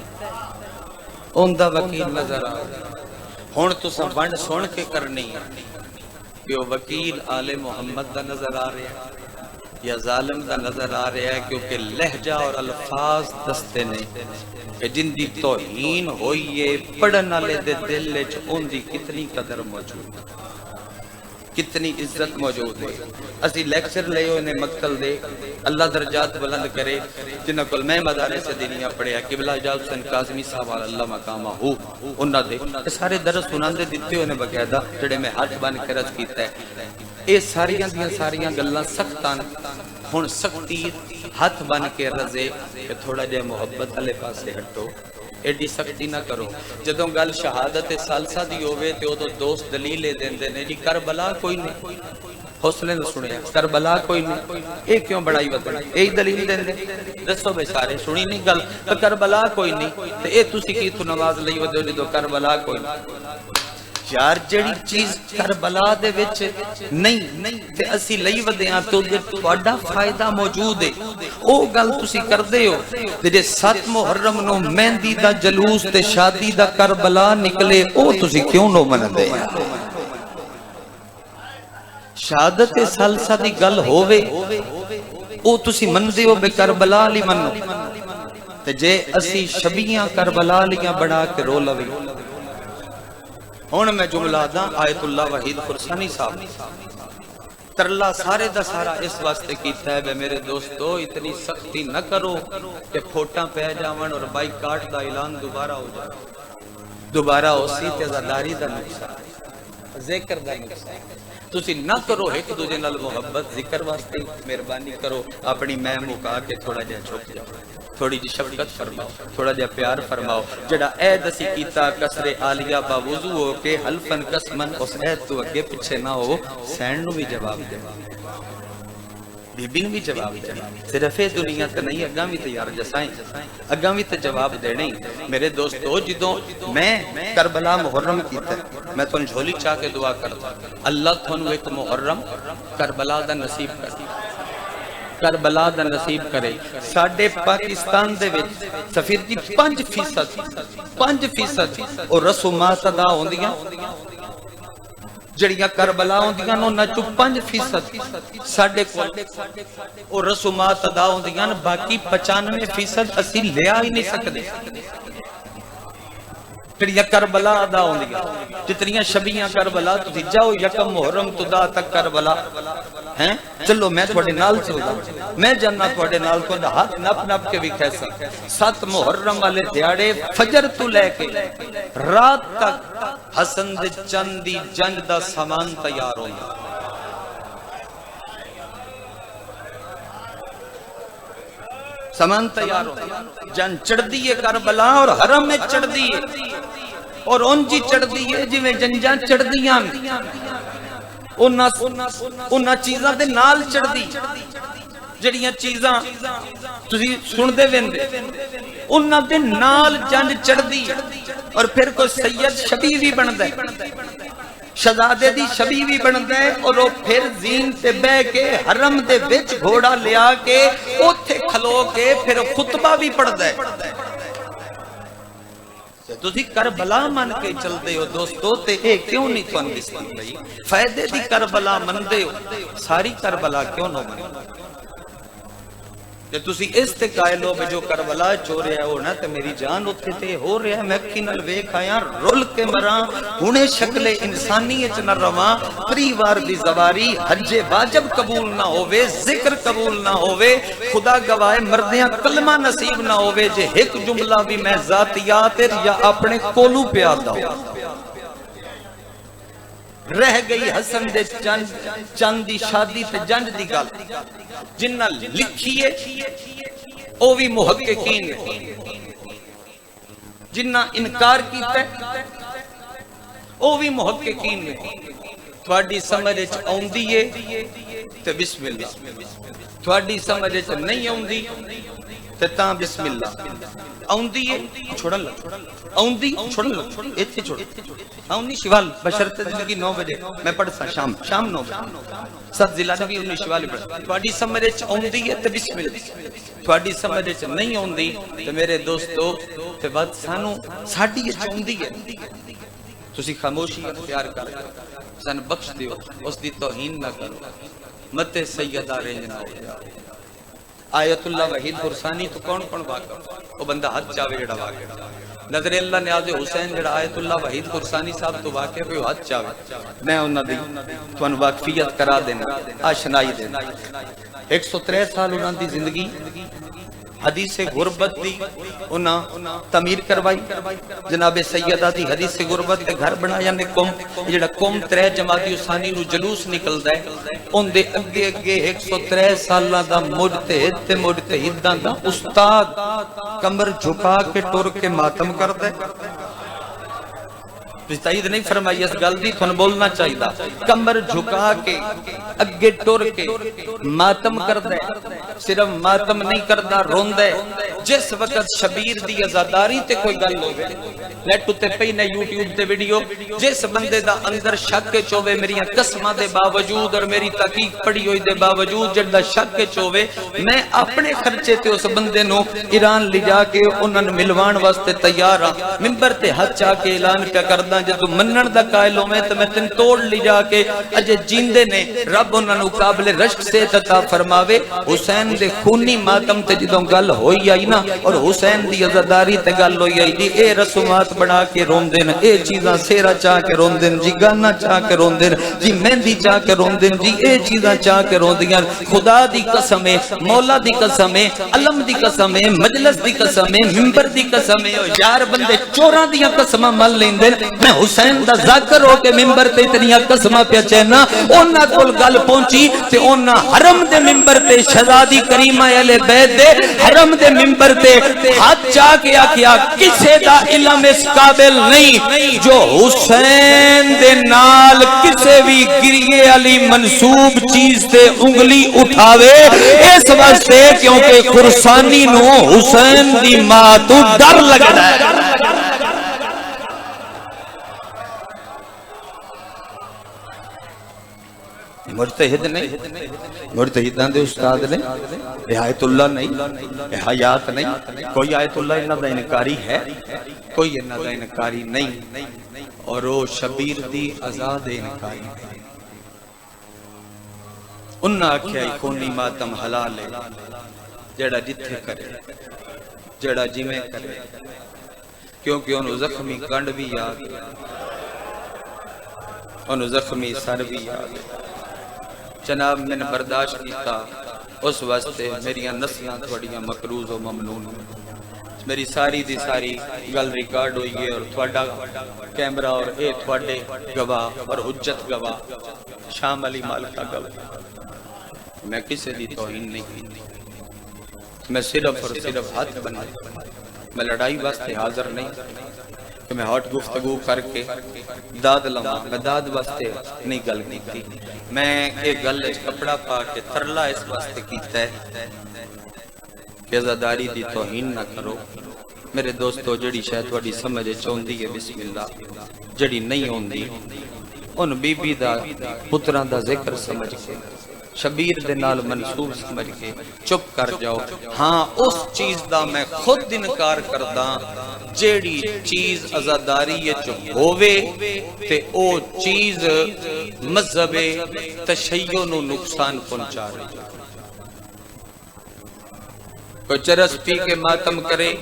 ان دا وکیل نظر آوے ہن تساں ونڈ سن کے کرنی ہے کہ وہ وکیل آل محمد دا نظر آ رہا ہے یا ظالم دا نظر آ رہا ہے کیونکہ لہجہ اور الفاظ دستے نہیں کہ جن دی توہین ہوئی ہے پڑھن والے دے دل وچ اون دی کتنی قدر موجود ہے کتنی عزت موجود ہے اسی لیکچر لے ہوئے مقتل دے اللہ درجات بلند کرے جنہ کل میں مدارس دینیا پڑھیا قبلہ اجاز حسین کاظمی صاحب اللہ مقامہ ہو انہاں دے سارے درس سنان دے دیتے ہوئے باقاعدہ جڑے میں ہاتھ بن کے رد کیتا ہے اے ساریاں گلاں سختان ہن سختی ہاتھ بن کے رضے کہ تھوڑا جے محبت والے پاسے ہٹو ایڈی سختی نہ کرو جدوں گل شہادت ثالثہ دی ہوے تے او تو دوست دلیل دیندے نے جی کربلا کوئی نہیں حوصلے نہ سنیا کربلا کوئی نہیں اے کیوں بڑائی وطن اے دلیل دیندے دسو بے سارے سنی نہیں گل تے کربلا کوئی نہیں تے اے تسی کی تو نواز لئی ودو جدوں کربلا کوئی نہیں یار جڑی چیز کربلا دے وچ نہیں تے اسی لئی ودیاں تو تہاڈا فائدہ موجود ہے او گل تسی کردے ہو تے جے 7 محرم نو مہندی دا جلوس تے شادی دا کربلا نکلے او تسی کیوں نو مندے شہادت ثالثہ دی گل ہووے او تسی مندے ہو بے کربلا علی منو تے جے اسی شبیاں کربلا لیاں بنا کے رو لوی ہون میں جملہ دا آیت اللہ وحید خرسانی صاحب ترلا سارے دا سارا اس واسطے کیتا ہے بے میرے دوستو اتنی سختی نہ کرو کہ پھوٹاں پہ جاون اور بائی کارٹ دا اعلان دوبارہ ہو جائے دوبارہ ہو سی تیزاداری دا نقصان ذکر دا نقصان تسی نہ کرو ایک دوجے نال محبت ذکر واسطے مہربانی کرو اپنی میں مکا کے تھوڑا جہا جھک جاؤ تھوڑی جی شفقت فرماؤ تھوڑا جہا پیار فرماؤ جڑا عہد اسی کیتا قصر عالیہ باوضو ہو کے حلفن قسمن اس عہد تو اگے پیچھے نہ ہو سین نو بھی جواب دے بی بی نو بھی جواب دے صرف دنیا تے نہیں اگاں بھی تیار جسائیں اگاں بھی تے جواب دینے میرے دوستو جدوں میں کربلا محرم کیتا میں تھن جھولی چاہ کے دعا کرتا اللہ تھن ایک محرم کربلا دا نصیب کر کربلا دا نصیب کرے ساڈے پاکستان دے وچ سفیر دی 5% اور رسومات ادا ہوندیاں جڑیاں کربلا ہوندیاں انہاں چوں 5% ساڈے کول اور رسومات ادا ہوندیاں باقی 95% اسی لیا ہی نہیں سکدے جڑیاں کربلا ادا ہوندیاں جتنیاں شبیاں کربلا تسی جاؤ یکم محرم تدا تک کربلا ہیں چلو میں تھوڑے نال چلدا میں جنہ تھوڑے نال تو ہاتھ نپ نپ کے بھی کیسا 7 محرم والے دیاڑے فجر تو لے کے رات تک حسن دے چند دی جنگ دا سامان تیار ہوندا سامان تیار ہوندا جان چڑھ دی ہے کربلا اور حرم میں چڑھ دی ہے اور اونجی چڑھ دی ہے جویں جنجاں چڑھ دیاں انہاں چیزاں دے نال چڑھ دی جڑیاں چیزاں تسی سن دے ویندے انہاں دے نال جنج چڑھ دی اور پھر کوئی سید شبی بھی بن دے شہزادے دی شبی بھی بندا ہے اور وہ پھر زین تے بہ کے حرم دے وچ گھوڑا لیا کے اوتھے کھلو کے پھر خطبہ بھی پڑھدا ہے تسی کربلا من کے چلدے ہو دوستو تے اے کیوں نہیں تھن دسدی بھئی فائدے دی کربلا مندے ہو ساری کربلا کیوں نہ من تے تسی اس تے قائل ہو جو کربلا چو رہا ہو نا تے میری جان اوتھے تے ہو رہا ہے میں اکھی نال ویکھ آیا رول کے مراں ہنے شکل انسانی وچ نہ رواں پریوار دی زواری حج واجب قبول نہ ہووے ذکر قبول نہ ہووے خدا گواہ مردیاں کلمہ نصیب نہ ہووے جے ایک جملہ بھی میں ذاتیات یا اپنے کولو پیا دا رہ گئی حسن دے چند دی شادی تے جنج دی گل جنہ لکھیے او بھی محققین جنہ انکار کیتا ہے او بھی محققین تھوڑی سمجھ آؤندی ہے تے بسم اللہ تھوڑی سمجھ نہیں آؤندی تے تاں بسم اللہ آؤندی ہے چھوڑن لگ آؤندی چھوڑن لگ ایتھے چھوڑ آؤندی شوال بشرط زندگی 9 بجے میں پڑھتا شام 9 بجے سب ضلع بھی 19 شوال پڑھتا تھوڑی سمجھ آؤندی ہے تے بسم اللہ تھوڑی سمجھ نہیں آؤندی تے میرے دوستو تے بات سانو ساڈی آؤندی ہے تسی خاموشی اختیار کر سن بخش دیو اس دی توہین نہ کرو مت سیدہ رینج نہ ہو آیت اللہ وحید فرسانی تو کون واقع وہ بندہ حد چاہے جڑا واقع نظر اللہ نیاز حسین جڑا آیت اللہ وحید فرسانی صاحب تو واقع پہ وہ حد چاہے میں انہاں دی تھانوں واقفیت کرا دینا آشنائی دینا 103 سال انہاں دی زندگی حدیث غربت دی انہاں تعمیر کروائی جناب سیدہ دی حدیث غربت دے گھر بنایا نے قوم جڑا قوم 3 جماعتی ثانی نو جلوس نکلدا ہے اون دے اگے اگے 103 سالاں دا مجتہد تے مجتہداں دا استاد کمر جھکا کے ٹر کے ماتم کردا ہے تائید نہیں فرمائی اس گل دی تھن بولنا چاہیے کمر جھکا کے اگے ٹر کے ماتم کردا ہے صرف ماتم نہیں کردا روندا ہے جس وقت شبیر دی عزاداری تے کوئی گل ہوے نیٹ تے پئی نے یوٹیوب تے ویڈیو جس بندے دا اندر شک چوے میری قسماں دے باوجود اور میری تحقیق پڑھی ہوئی دے باوجود جڑا شک چوے میں اپنے خرچے تے اس بندے نو ایران لے جا کے انہاں نوں ملوان واسطے تیار ہاں منبر تے ہاتھ چا کے اعلان پیا کردا جدو منن دا قائل ہوویں تے میں تن توڑ لی جا کے اجے جیندے نے رب انہاں نوں قابل رشک سے عطا فرماوے حسین دے خونی ماتم تے جدوں گل ہوئی آئی نا اور حسین دی عزاداری تے گل ہوئی آئی دی اے رسومات بنا کے روندے نے اے چیزاں سیرا چاہ کے روندے جی گانا چاہ کے روندے جی مہندی چاہ کے روندے جی اے چیزاں چاہ کے روندیاں خدا دی قسم ہے مولا دی قسم ہے علم دی قسم ہے مجلس دی قسم ہے منبر دی قسم ہے یار بندے چوراں دیاں قسماں مل لیندے میں حسین دا ذکر ہو کے منبر تے اتنی قسماں پیا چہنا انہاں کول گل پہنچی تے انہاں حرم دے منبر تے شہزادی کریمہ اہل بیت دے حرم دے منبر تے ہاتھ چا کے آکھیا کسے دا علم اس قابل نہیں جو حسین دے نال کسے بھی گریے علی منسوب چیز تے انگلی اٹھاوے اس واسطے کیونکہ خرسانی نو حسین دی ماں تو ڈر لگدا ہے مجتہد نہیں مجتہدان دے استاد نے اے آیت اللہ نہیں اے حیات نہیں کوئی آیت اللہ انہاں دا انکاری ہے کوئی انہاں دا انکاری نہیں اور وہ شبیر دی آزاد انکاری انہاں آکھیا خونی ماتم حلال ہے جڑا جتھے کرے جڑا جویں کرے کیونکہ انہوں زخمی کنڈ بھی یاد انہوں زخمی سر بھی یاد جناب میں نے برداشت کیتا اس واسطے میریاں نسلیاں تھوڑیاں مقروض و ممنون میری ساری دی ساری گل ریکارڈ ہوئی ہے اور تھوڑا کیمرہ اور اے تھوڑے گواہ اور حجت گواہ شام علی مالکہ گواہ میں کسے دی توہین نہیں کی میں صرف اور صرف ہاتھ بنا میں لڑائی واسطے حاضر نہیں کہ میں ہاٹ گفتگو کر کے داد لما میں داد واسطے نہیں گل کی میں ایک گل کپڑا پا کے ترلا اس واسطے کیتا ہے کہ عزاداری دی توہین نہ کرو میرے دوستو جڑی شاید تھوڑی سمجھ چوندی ہے بسم اللہ جڑی نہیں ہوندی ان بی بی دا پتراں دا ذکر سمجھ کے شبیر دے نال منسوب سمجھ کے چپ کر جاؤ. ہاں اس چیز دا میں خود انکار کردا جیڑی چیز عزاداری جو ہووے تے او چیز مذہب تشیع نو نقصان پہنچا رہی. کوئی چرس پی کے ماتم کرے,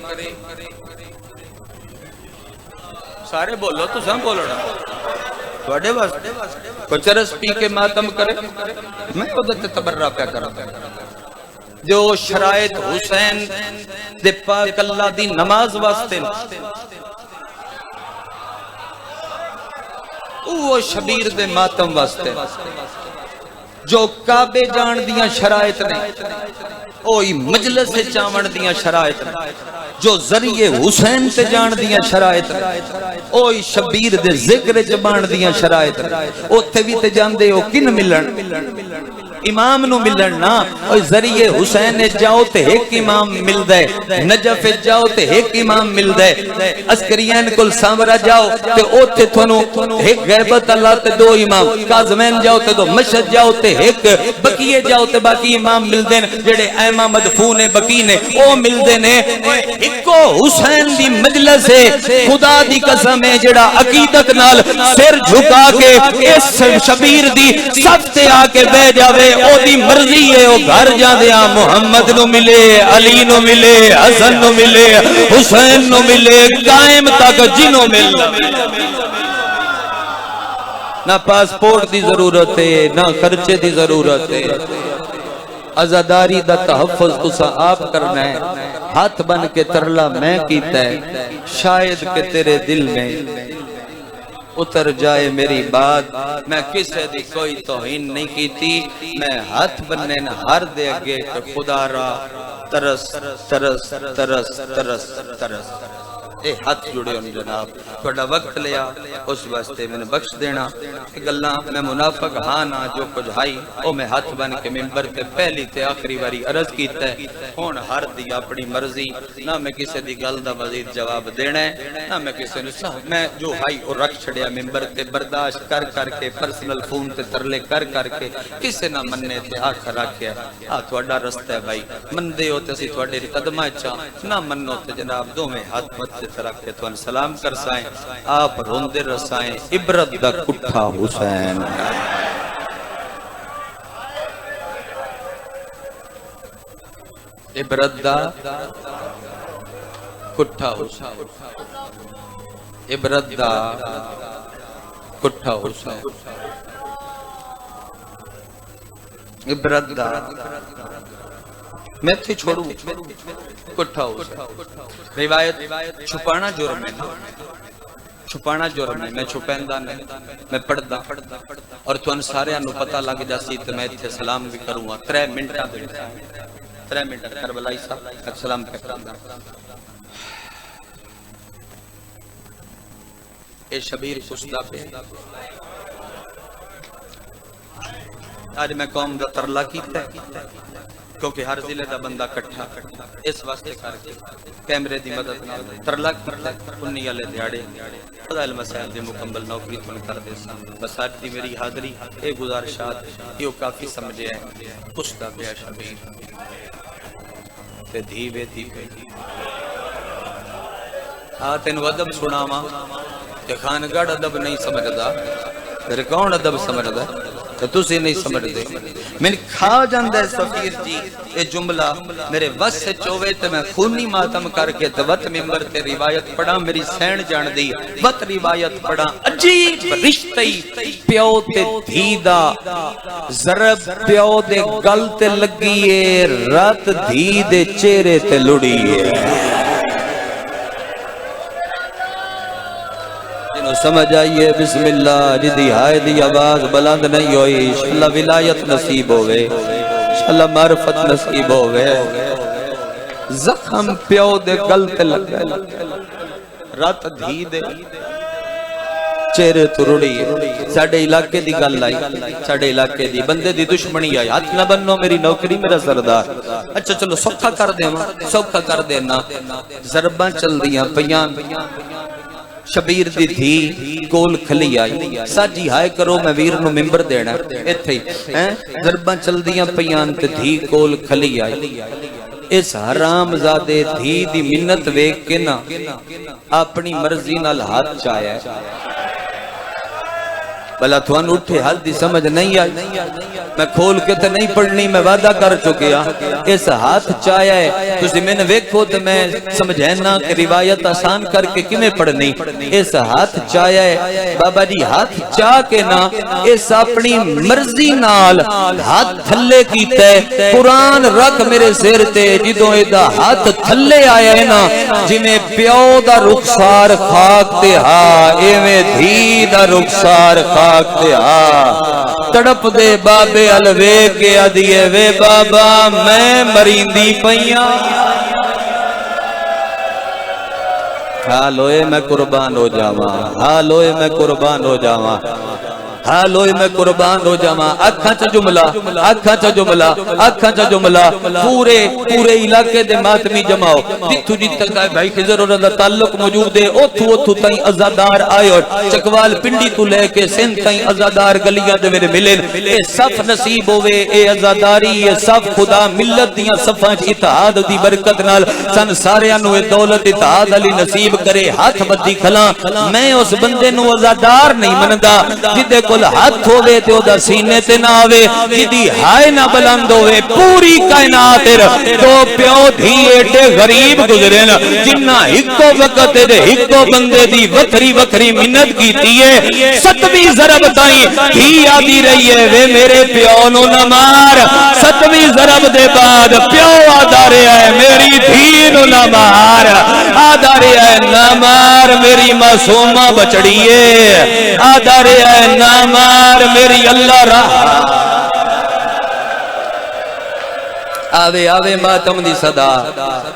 سارے بولو تو سب بولنا تواڈے واسطے. کوئی چرس پی کے ماتم کرے, میں عدت تبرہ پہ کرتا جو شرائط حسین دے پاک اللہ دی نماز واسطے وہ شبیر دے ماتم واسطے جو کعبے جان دیاں شرائط نے اوہی مجلس چاون دیاں شرائط نے جو ذریعے حسین تے جان دیاں شرائط نے اوہی شبیر دے ذکر جبان دیاں شرائط نے. اوتھے بھی تے جاندے ہو کن ملن امام نو ملن نا. اوہ ذریعے حسین جاؤ تے ایک امام مل دے, نجف جاؤ تے ایک امام مل دے, عسکرین کل سامرہ جاؤ تے اوتھے تھونو ایک غیبت اللہ تے دو امام, کاظمین جاؤ تے دو, مشہد جاؤ تے ایک, بقیے جاؤ تے باقی امام مل دین جڑے ایمہ مدفون بقی نے او مل دینے. ایکو حسین دی مجلس ہے, خدا دی قسم ہے جڑا عقیدت نال سر جھکا کے اس شبیر دی صف تے آ کے بہ جاوے او دی مرضی ہے. او گھر جاندیاں محمد نو ملے, علی نو ملے, حسن نو ملے, حسین نو ملے, قائم تک جنوں مل. نہ پاسپورٹ دی ضرورت ہے نہ خرچے دی ضرورت ہے. عزاداری دا تحفظ تسا آپ کرنا ہے. ہاتھ بن کے ترلا میں کیتا ہے, شاید کہ تیرے دل میں اتر جائے میری بات. میں کسے دی کوئی توہین نہیں کیتی, میں ہاتھ بننے نہ ہر دے اگے کہ خدا را ترس ترس ترس ترس ترس. اے ہاتھ جڑے ہوں جناب, تھوڑا وقت لیا اس واسطے میں نے بخش دینا. گلاں میں منافق ہاں نہ جو کچھ ہائی او میں ہاتھ بن کے ممبر تے پہلی تے آخری واری عرض کیتا ہے. ہون ہر دی اپنی مرضی, نہ میں کسے دی گل دا مزید جواب دینا ہے نہ میں کسے نو میں جو ہائی او رکھ چھڑیا ممبر تے, برداشت کر کر کے پرسنل فون تے ترلے کر کر کے کسے نہ مننے تے آخر رکھیا. تھوڑا رستہ ہے بھائی, مندے ہو تے اسی تھوڑے قدماں چا, نہ منو تے جناب دو میں ہاتھ مت رکھ کے تو سلام کر سائیں. آپ روندے رسائیں عبرت دا کٹھا حسین. عبرت دا کٹھا حسین, عبرت دا کٹھا حسین, عبرت دا میں تھی چھوڑوں کٹھا حسین. روایت چھپانا جرم ہے, چھپانا جرم ہے. میں چھپیندا نہیں, میں پڑھدا اور تھن سارے نو پتہ لگ جاسی تے میں ایتھے سلام بھی کروں. 3 منٹاں دے 3 منٹ کربلائی صاحب سلام کردا. اے شبیر کشدا پہ آج میں قوم دا ترلا کیتا ہے کیونکہ ہر ضلع دا بندہ کٹھا اس واسطے کر کے کیمرے دی مدد نال ترلا کیتا. 19 والے دیہاڑے فضائل مسائل دی مکمل نوکری تھن کر دے سن. بس اج دی میری حاضری اے گزارشات ایو کافی سمجھے ہے. کشدا پیا شبیر تے دھیوے دھیوے تینو ادب سناواں تے خانگڑھ ادب نہیں سمجھدا, پھر کون ادب سمجھدا تو تسی نہیں سمجھدے. میں کھا جاندا ہے سفیر جی یہ جملہ میرے وس سے چوے تے میں خونی ماتم کر کے وت ممبر تے روایت پڑھا. میری سین جان دی وت روایت پڑھا. عجیب رشتہ پیو تے دھی دا, ضرب پیو دے گل تے لگی ہے, رات دھی دے چہرے تے لڑی ہے. سمجھ آئیے بسم اللہ. جدی ہائے دی آواز بلند نہیں ہوئی انشاءاللہ ولایت نصیب ہوئے, انشاءاللہ معرفت نصیب ہوئے. زخم پیو دے گل تے لگ گئے, رات دھی دے چہرے تو رڑی ہے. ساڑھے علاقے دی گل آئی, ساڑھے علاقے دی بندے دی دشمنی آئی. ہاتھ نہ بنو میری نوکری میرا سردار. اچھا چلو سوکھا کر دینا, سوکھا کر دینا. ضرباں چل دیاں پیاں, شبیر دی دھی کول کھلی آئی ساجی ہائے کرو میں ویر نو ممبر دینا ایتھے ہی ضرباں چل دیاں پیان تے دھی کول کھلی آئی اس حرام زادے دھی دی منت ویک کے نا اپنی مرضی نال ہاتھ چایا ہے بلا تھوان اٹھے حال دی سمجھ نہیں آئی میں کھول کے تے نہیں پڑھنی میں وعدہ کر چکیا اس ہاتھ چایا ہے تسی میں نے ویکھو تے میں سمجھینا کہ روایت آسان کر کے کمیں پڑھنی اس ہاتھ چایا ہے بابا جی ہاتھ چاہ کے نا اس اپنی مرضی نال ہاتھ تھلے کیتا ہے قرآن رکھ میرے سیر تے جدوں ایدہ ہاتھ تھلے آیا ہے نا جنہیں پیو دا رخسار خاک تے ہاں ایویں دھی دا رخسار خاک تڑپ دے بابے الوے کے ادیے وے بابا میں مریندی پیاں حالوئے میں قربان ہو جاواں حالوئے میں قربان ہو جاواں حالوئے میں قربان ہو جاواں اکھاں چا جملہ اکھاں چا جملہ اکھاں چا جملہ پورے علاقے دے ماتمی جماؤ جتھو جتھو کا بھائی خضر اور اللہ تعلق موجود ہے اوتھو تائیں عزادار آئے اور چکوال پنڈی تو لے کے سندھ تائیں عزادار گلیاں دے میرے ملن اے صف نصیب ہوئے اے عزاداری اے صف خدا ملت دیاں صفاں اتحاد دی برکت نال سن ساریانو اے دولت اتحاد علی نصیب کرے ہاتھ بدی کھلاں میں اس بندے نو عزادار نہیں مندا جدے کل ہاتھ ہوئے تے او دا سینے تے نہ آوے جدی ہائے نہ بلند ہوئے پوری کائنات دو پیو دھی ایٹے غریب گزرین جنہ ہکو وقت دے ہکو بندے دی وکری وکری منت کی تیئے ستویں ضرب تائیں دھی آدھی رہی ہے وے میرے پیو نو نہ مار ستویں ضرب دے بعد پیو آدھا رہا ہے میری دھی نو نہ مار آدھا رہا ہے نہ مار میری معصومہ بچڑیے آدھا رہا ہے نہ مار میری اللہ راہ آوے آوے ماتم دی صدا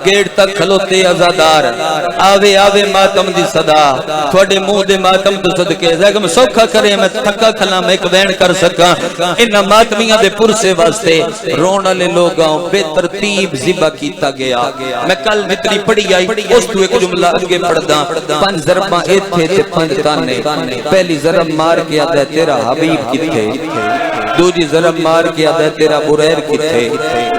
گیٹ تک کھلوتے عزادار آوے آوے ماتم دی صدا تھوڑے منہ دے ماتم تو صدقے زیگم سوکھا کرے میں تھکا کھلا میں ایک وین کر سکا انہا ماتمیاں دے پرسے واسطے رونا لے لوگاں بے ترتیب زبا کیتا گیا میں کل متری پڑی آئی اس تو ایک جملہ اگے پڑھدا پانچ ضرباں ایت تھے تے پانچ تانے پہلی ضرب مار کے آدھا ہے تیرا حبیب کتھے دوجی ضرب مار کے آدھا ہے تیرا بریر کتھے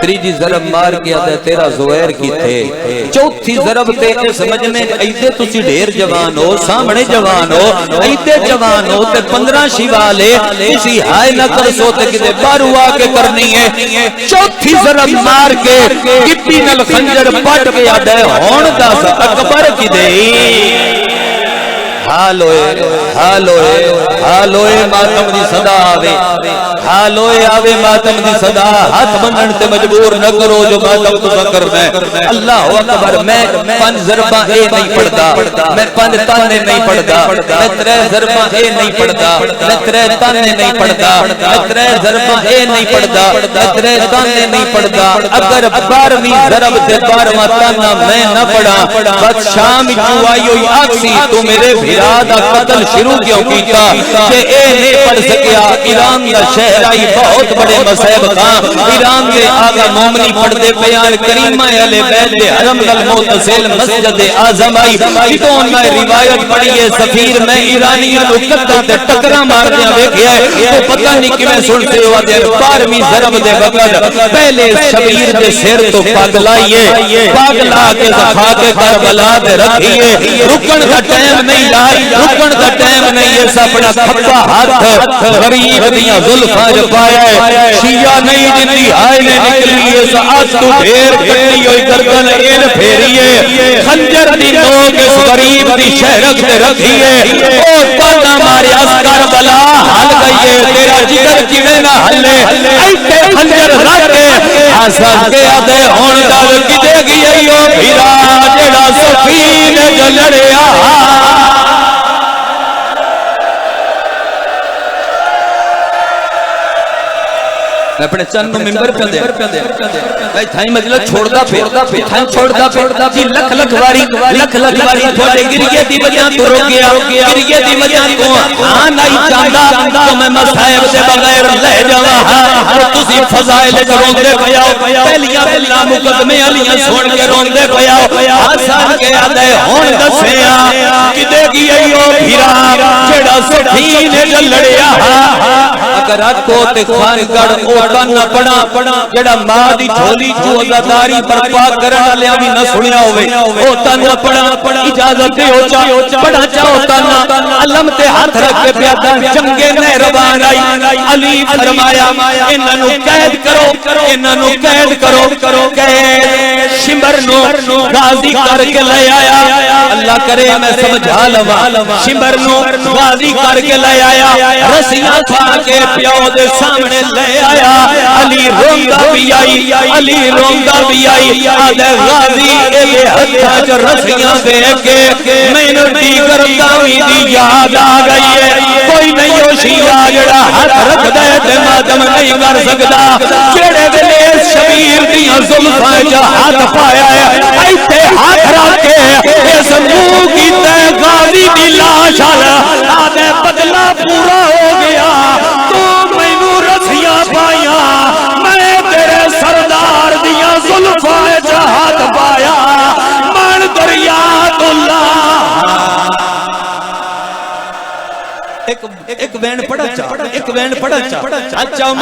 تریجی ضرب مار کے آدھا ہے تیرا زویر کتھے چوتھی ضرب تے سمجھنے ایدے تسی ڈھیر جوان ہو سامنے جوان ہو ایدے جوان ہو تے 15 شیوالے اسی ہائے نہ کر سوتے کدے بارو آکے کرنی ہے چوتھی ضرب مار کے کپی نل خنجر پٹ کے آدھا ہے ہون دا سا اکبر کی دے حالوئے حالوئے حالوئے ماتم دی صدا آوے حالوئے آوے ماتم دی صدا ہاتھ بنن تے مجبور نہ کرو جو ماتم تو فکر میں اللہ اکبر میں پانچ ضرباں اے نہیں پڑھدا میں پانچ تانے نہیں پڑھدا میں ترے ضرباں اے نہیں پڑھدا میں ترے تانے نہیں پڑھدا میں ترے ضرباں اے نہیں پڑھدا میں ترے تانے نہیں پڑھدا اگر 12ویں ضرب تے 12واں تانا میں نہ پڑھا بس شام جو آئی ہوئی آکسی تو میرے بھیرادہ قتل شروع کیوں کیتا کہ اے نہیں پڑھ سکیا ایران دا شہر آئی بہت بڑے مسائب خان ایران دے آگا مومنی پڑھ دے بیان کریمہ علی بیت دے حرم المتصل مسجد اعظم آئی تو انہا روایت پڑھیے سفیر میں ایرانیاں نکتہ تے ٹکرہ مار دیا دیکھیا ہے تو پتہ نہیں کہ میں سنتے ہوا دے 12ویں ضرب دے وقت پہلے شبیر دے سیر تو پاگلائیے پاگلا کے زخا کے کربلا دے رکھیے رکن کا ٹائم نہیں لائی رکن کا ٹائم نہیں یہ سپنا کھپا ہاتھ غریب دیاں ظلفاں جو پایا ہے شیعہ نہیں جنی آئے نے نکلی ہے ساتھ تو ڈھیر کٹی ہوئی گردن این پھیریے خنجر دی نوک اس غریب دی شہرک دے رکھیے اور پانا مارے اسکر بلا حل گئیے تیرا جگر کیویں نہ ہلے ایتے خنجر رکھ کے آسان کے آدھے ہون دل کی دے گئی ایو بھیرا جڑا سفین جو لڑیا اپنے چند نو منبر پہ دے بھائی تھائی مجلس چھوڑدا تھائی چھوڑدا جی لکھ واری تھوڑے گریے دی وجہ تو رو گیا گریے دی وجہ تو ہاں نہیں چاہتا تو میں مصائب دے بغیر لے جاواں تسی فضائل وچ روندے پیاؤ پہلیاں بلا مقدمے علیاں سن کے روندے پیاؤ آسان کے آدھے ہون دسیا کدے گی ایو پھرا جڑا سفینے جو لڑیا اگر رات کو تے خان گڑ او کن پڑا جڑا ماں دی جھولی جو عزاداری برپا کرن والے بھی نہ سنیا ہوئے او تن پڑا اجازت دے ہو پڑا چاہو تن علم تے ہاتھ رکھ کے پیادا چنگے مہربان آئی علی فرمایا انہاں نو قید کرو قید شمر نو غازی کر کے لے آیا اللہ کرے میں سمجھا لواں شمر نو غازی کر کے لے آیا رسیاں کھا کے پیو دے سامنے لے آیا علی روندا بھی آئی آدھے غازی اے ہتھاں چ رسیاں دے کے مینوں دیگر داوی دی یاد آ گئی ہے کوئی نہیں ہوشیا جڑا ہاتھ رکھ دے تے ماتم نہیں کر سکدا جڑے ویلے شبیر دیاں زلفاں چ ہاتھ پایا ہے ایتھے ہاتھ رکھ کے اس منہ کیتے غازی دی لاش آدھے بدلہ پورا ہو گیا تو مینوں رسیاں پائیاں میں تیرے سردار دیاں زلفاں چ ہاتھ پایا من دریا اللہ ایک وین پڑا چا اچھا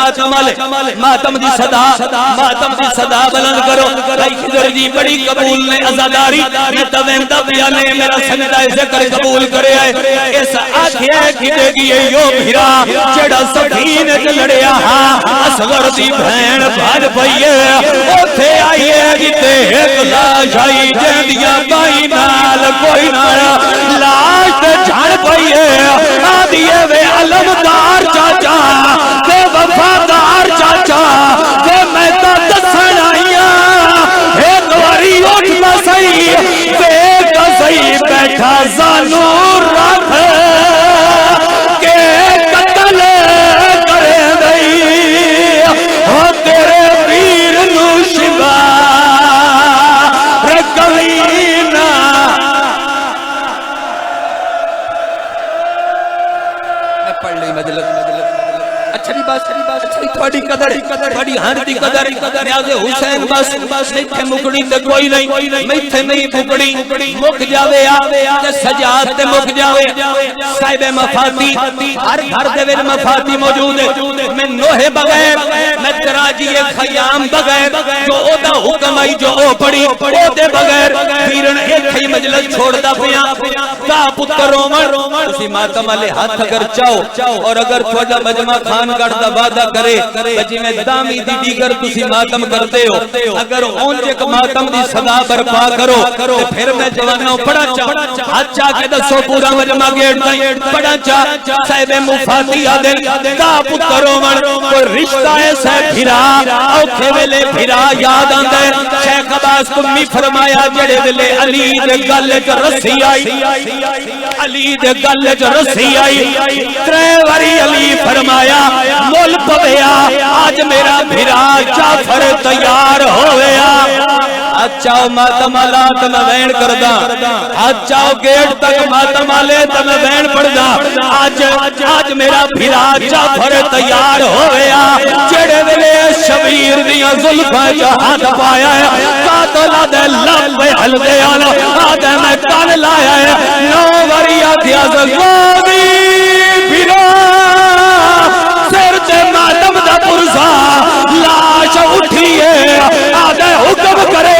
ماتم دی صدا بلند کرو بھائی خضر جی بڑی قبول نے عزاداری نیتا وین دا بیانے میرا سجدہ ذکر قبول کرے آئے اس آکھے کھدے گی ایو بھیرا جڑا سفینے چ لڑیا اصغر دی بہن بھاج پئیے اوتھے آئیے گتے ایک لاش آئی جیندیاں بائی نال کوئی نال لاش تے جھڑ پئیے آدھیے وے علمدار چاچا وے وفادار چاچا وے میں تا دسن آئیاں ایک واری اٹھنا سہی ویک سہی بیٹھا زانو رکھ کے قتل کرے دئی ہو تیرے ویر نو شبا رکھوینا پڑھ لی مجلس اچھا تھوڑی قدر تھوڑی ہر دی قدر نیاز حسین بس میتھے مکڑی تے کوئی نہیں میتھے نہیں مکڑی مک جاوے تے سجاد تے مک جاوے صاحب مفاتی ہر گھر دے وچ مفاتی موجود ہے میں نوہے بغیر میں تراجی خیام بغیر جو او دا حکم آئی جو او پڑی او دے بغیر پیرن ایک ہی مجلس چھوڑدا پیا کا پتر رومن اسی ماتم والے ہاتھ اگر چاہو اور اگر تھوڑا مجمع خان گڑھ دا وعدہ کرے جی میں دامی دی دیگر تسی ماتم کرتے ہو اگر اونجے کا ماتم دی صدا برپا کرو پھر میں جوانوں پڑا چاہ ہاتھ چاہ کے دسو پورا مجمع گیٹ دائیں پڑا چاہ صاحب مفاتی آدھے کا پتر رومن کوئی رشتہ ایسے بھیرا اوکھے ویلے بھیرا یاد آندے شیخ عباس کمی فرمایا جڑے ویلے علی دے گل چ رسی آئی ترے واری علی فرمایا مول پویا آج میرا بھیرا جعفر تیار ہویا اچھاؤ ماتم آلہ تم وین کردہ اچھاؤ گیٹ تک ماتم آلے تم وین پڑھدہ آج میرا بھیرا جعفر تیار ہویا جڑے ویلے شبیر دیاں ظلفہ جہاد پایا ہے قاتلہ دے لب حل دے آنا آدھے میں کان لایا ہے نو وریا دیا زغادی بھیرا سر تے ماتم دا پرزا لاش اٹھیے آدھے حکم کرے